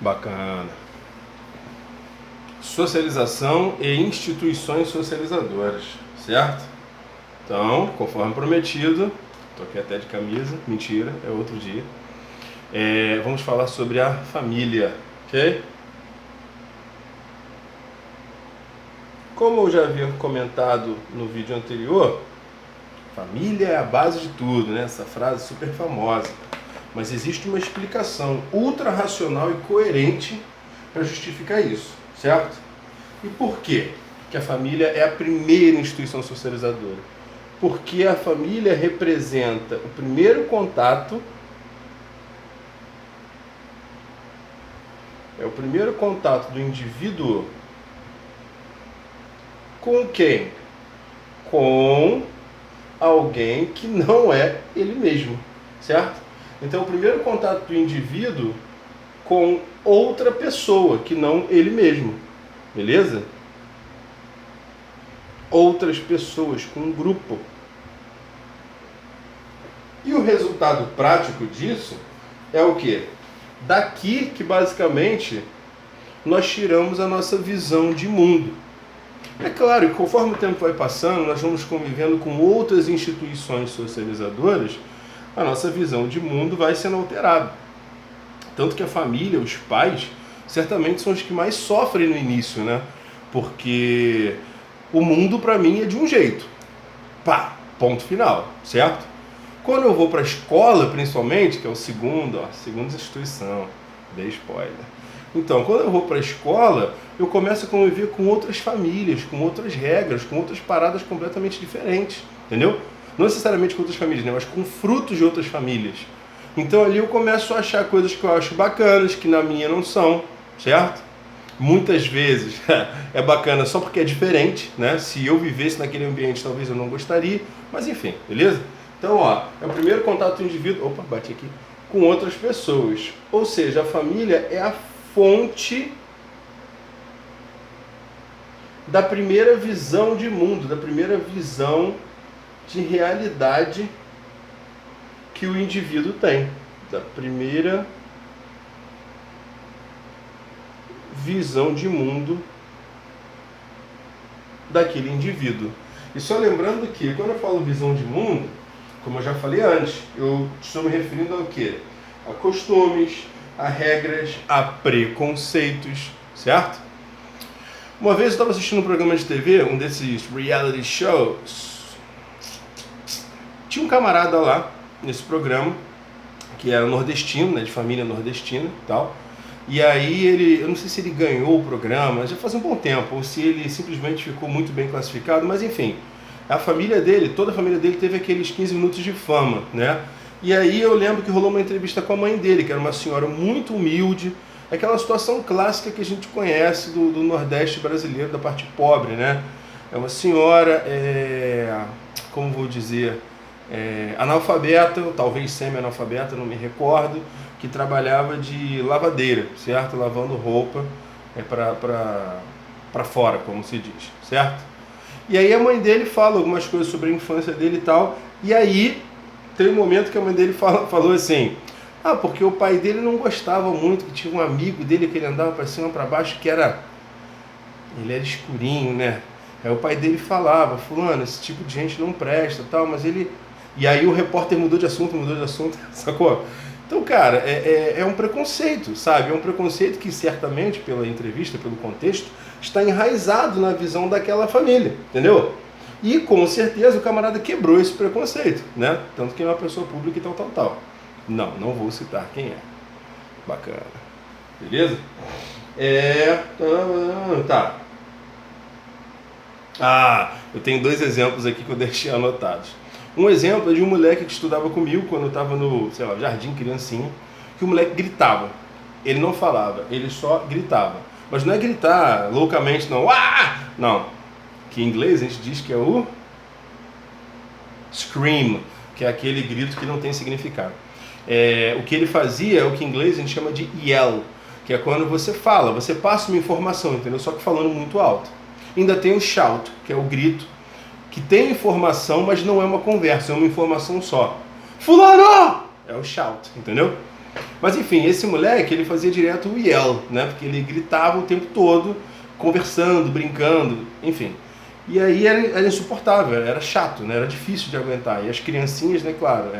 Bacana. Socialização e instituições socializadoras, certo? Então, conforme prometido, tô aqui até de camisa, mentira, é outro dia. Vamos falar sobre a família, ok? Como eu já havia comentado no vídeo anterior, família é a base de tudo, né? Essa frase super famosa. Mas existe uma explicação ultra racional e coerente para justificar isso, certo? E por quê que a família é a primeira instituição socializadora? Porque a família representa o primeiro contato, é o primeiro contato do indivíduo com quem? Com alguém que não é ele mesmo, certo? Então, o primeiro contato do indivíduo com outra pessoa que não ele mesmo, beleza? Outras pessoas, com um grupo. E o resultado prático disso é o quê? Daqui que basicamente nós tiramos a nossa visão de mundo. É claro que conforme o tempo vai passando, nós vamos convivendo com outras instituições socializadoras, a nossa visão de mundo vai sendo alterada. Tanto que a família, os pais, certamente são os que mais sofrem no início, né? Porque o mundo para mim é de um jeito. Pá, ponto final, certo? Quando eu vou para a escola, principalmente, que é o segunda instituição, dei spoiler. Então, quando eu vou para a escola, eu começo a conviver com outras famílias, com outras regras, com outras paradas completamente diferentes, entendeu? Não necessariamente com outras famílias, né? Mas com frutos de outras famílias. Então ali eu começo a achar coisas que eu acho bacanas, que na minha não são, certo? Muitas vezes é bacana só porque é diferente, né? Se eu vivesse naquele ambiente, talvez eu não gostaria, mas enfim, beleza? Então, ó, é o primeiro contato do indivíduo, opa, bati aqui, com outras pessoas. Ou seja, a família é a fonte da primeira visão de mundo, da primeira visão de realidade que o indivíduo tem, da primeira visão de mundo daquele indivíduo. E só lembrando que quando eu falo visão de mundo, como eu já falei antes, eu estou me referindo ao quê? A costumes, a regras, a preconceitos, certo? Uma vez eu estava assistindo um programa de TV, um desses reality shows. Tinha um camarada lá, nesse programa, que era nordestino, né, de família nordestina e tal. E aí ele, eu não sei se ele ganhou o programa, já faz um bom tempo, ou se ele simplesmente ficou muito bem classificado, mas enfim, a família dele, toda a família dele teve aqueles 15 minutos de fama, né? E aí eu lembro que rolou uma entrevista com a mãe dele, que era uma senhora muito humilde, aquela situação clássica que a gente conhece do Nordeste brasileiro, da parte pobre, né? É uma senhora, como vou dizer, analfabeta, talvez semi-analfabeta, não me recordo, que trabalhava de lavadeira, certo? Lavando roupa para fora, como se diz, certo? E aí a mãe dele fala algumas coisas sobre a infância dele e tal, e aí tem um momento que a mãe dele falou assim, porque o pai dele não gostava muito, que tinha um amigo dele que ele andava para cima para baixo, ele era escurinho, né? Aí o pai dele falava, fulano, esse tipo de gente não presta, tal, mas ele... E aí o repórter mudou de assunto, sacou? Então, cara, é um preconceito, sabe? É um preconceito que certamente, pela entrevista, pelo contexto, está enraizado na visão daquela família, entendeu? E com certeza o camarada quebrou esse preconceito, né? Tanto que é uma pessoa pública e tal. Não vou citar quem é. Bacana. Beleza? Tá. Eu tenho 2 exemplos aqui que eu deixei anotados. Um exemplo é de um moleque que estudava comigo quando eu estava no, jardim, criancinha, que o moleque gritava. Ele não falava, ele só gritava. Mas não é gritar loucamente, não. Não. Que em inglês a gente diz que é o scream, que é aquele grito que não tem significado. O que ele fazia é o que em inglês a gente chama de yell, que é quando você fala, você passa uma informação, entendeu? Só que falando muito alto. Ainda tem o shout, que é o grito, que tem informação, mas não é uma conversa, é uma informação só. Fulano! É o shout, entendeu? Mas enfim, esse moleque, ele fazia direto o yell, né? Porque ele gritava o tempo todo, conversando, brincando, enfim. E aí era insuportável, era chato, né? Era difícil de aguentar. E as criancinhas, né, claro,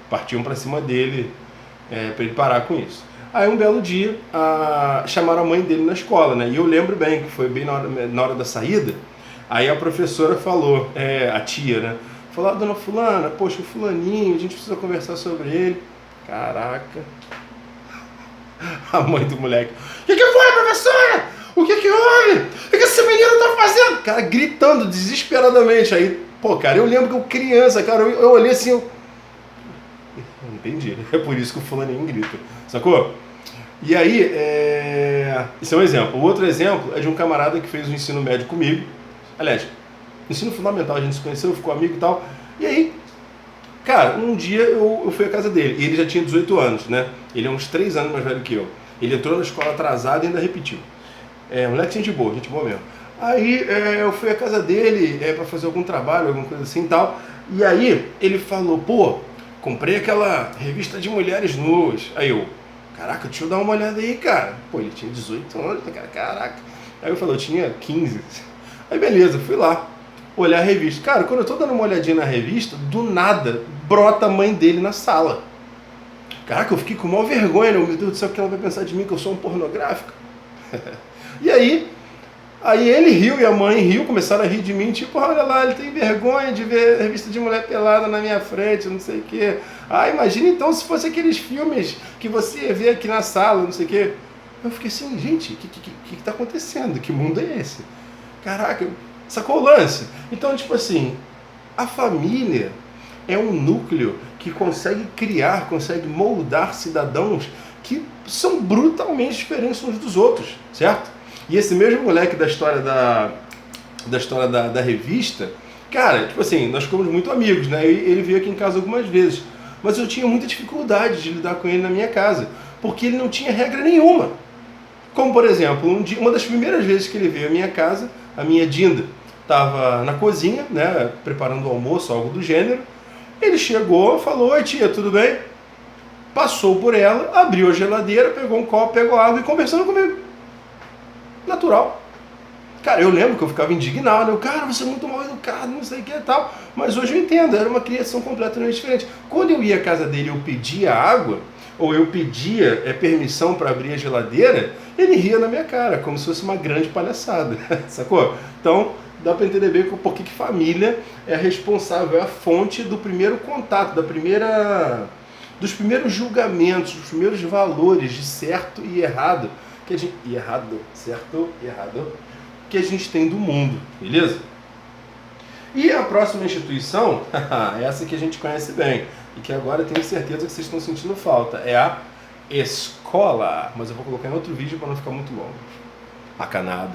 partiam para cima dele para ele parar com isso. Aí um belo dia, chamaram a mãe dele na escola, né? E eu lembro bem que foi bem na hora da saída. Aí a professora falou, a tia, né? Falou, dona fulana, poxa, o fulaninho, a gente precisa conversar sobre ele. Caraca. A mãe do moleque. O que foi, professora? O que houve? O que esse menino tá fazendo? Cara, gritando desesperadamente. Aí, pô, cara, eu lembro que eu criança, cara, eu olhei assim, eu entendi. É por isso que o fulaninho grita. Sacou? E aí, esse é um exemplo. O outro exemplo é de um camarada que fez o ensino médio comigo. Aliás, ensino fundamental, a gente se conheceu, ficou amigo e tal. E aí, cara, um dia eu fui à casa dele. E ele já tinha 18 anos, né? Ele é uns 3 anos mais velho que eu. Ele entrou na escola atrasado e ainda repetiu. Moleque gente boa mesmo. Aí eu fui à casa dele pra fazer algum trabalho, alguma coisa assim e tal. E aí ele falou, pô, comprei aquela revista de mulheres nuas. Aí eu, caraca, deixa eu dar uma olhada aí, cara. Pô, ele tinha 18 anos, cara, caraca. Aí eu falei, eu tinha 15. Aí beleza, fui lá olhar a revista. Cara, quando eu tô dando uma olhadinha na revista, do nada brota a mãe dele na sala. Caraca, eu fiquei com maior vergonha, né? Meu Deus do céu, o que ela vai pensar de mim, que eu sou um pornográfico? E aí ele riu e a mãe riu, começaram a rir de mim, tipo, olha lá, ele tem vergonha de ver revista de mulher pelada na minha frente, não sei o quê. Imagina então se fosse aqueles filmes que você vê aqui na sala, não sei o quê. Eu fiquei assim, gente, o que tá acontecendo? Que mundo é esse? Caraca, sacou o lance? Então, tipo assim, a família é um núcleo que consegue criar, consegue moldar cidadãos que são brutalmente diferentes uns dos outros, certo? E esse mesmo moleque da história da revista, cara, tipo assim, nós ficamos muito amigos, né? Ele veio aqui em casa algumas vezes, mas eu tinha muita dificuldade de lidar com ele na minha casa, porque ele não tinha regra nenhuma. Como, por exemplo, uma das primeiras vezes que ele veio à minha casa, a minha Dinda estava na cozinha, né, preparando o almoço, algo do gênero. Ele chegou, falou, oi tia, tudo bem? Passou por ela, abriu a geladeira, pegou um copo, pegou água e conversando comigo. Natural. Cara, eu lembro que eu ficava indignado, cara, você é muito mal educado, não sei o que e tal, mas hoje eu entendo, era uma criação completamente diferente. Quando eu ia à casa dele, eu pedia água, ou eu pedia permissão para abrir a geladeira, ele ria na minha cara, como se fosse uma grande palhaçada, sacou? Então, dá para entender bem por que família é responsável, é a fonte do primeiro contato, dos primeiros julgamentos, dos primeiros valores de certo e errado, certo e errado, que a gente tem do mundo, beleza? E a próxima instituição, essa que a gente conhece bem, e que agora tenho certeza que vocês estão sentindo falta, é a escola. Mas eu vou colocar em outro vídeo para não ficar muito longo. Macanada.